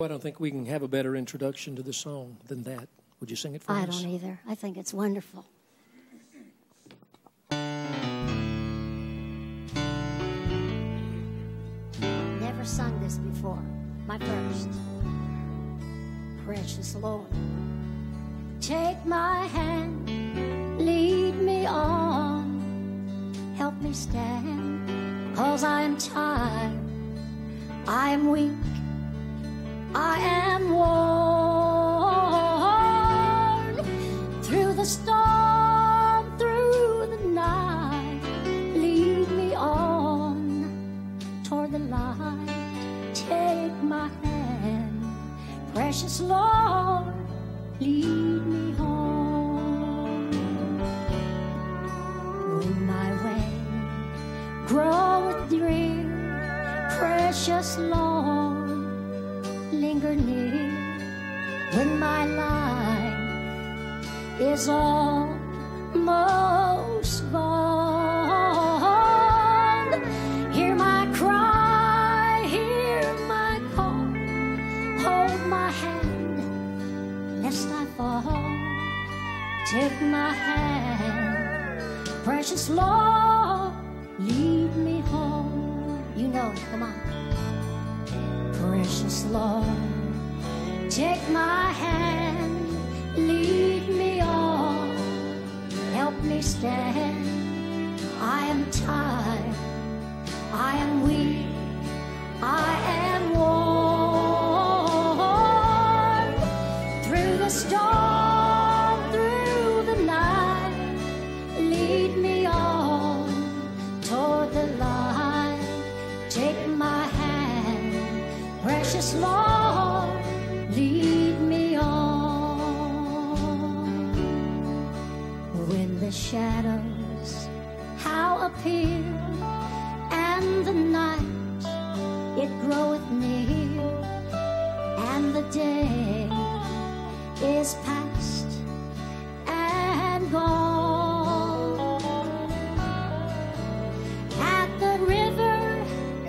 I don't think we can have a better introduction to the song than that. Would you sing it for us? I don't either. I think it's wonderful. Never sung this before. My first. Precious Lord, take my hand, lead me on, help me stand, 'cause I am tired, I am weak, I am worn. Through the storm, through the night, lead me on toward the light. Take my hand, precious Lord, lead me home. When my way groweth drear, precious Lord, linger near. When my life is almost gone, hear my cry, hear my call, hold my hand lest I fall. Take my hand, precious Lord, lead me home. You know, come on. Precious Lord, take my hand, lead me on, help me stand. I am tired, I am weak, I am worn. Through the storm, through the night, lead me on toward the light. Take my hand, precious Lord, lead me on. When the shadows how appear, and the night it groweth near, and the day is past and gone. At the river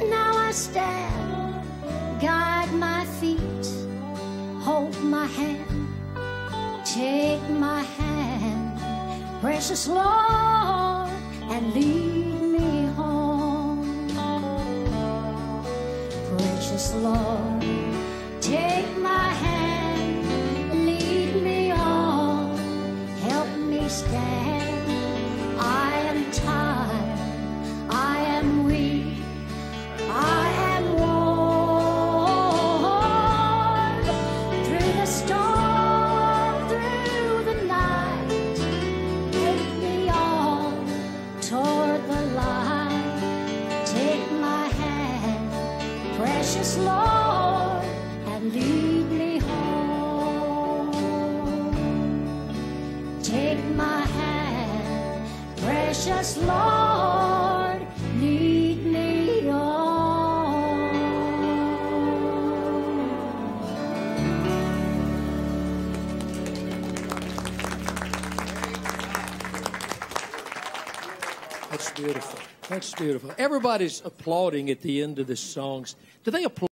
now I stand, guide my feet, hold my hand, take my hand, precious Lord, and lead me home. Precious Lord, take my hand, lead me on, help me stand. I am tired, I am weak, I am worn. Through the storm, through the night, take me on toward the light. Take my hand, precious Lord, and lead me home. Take my hand, precious Lord, lead me on. That's beautiful. That's beautiful. Everybody's applauding at the end of the songs. Do they applaud?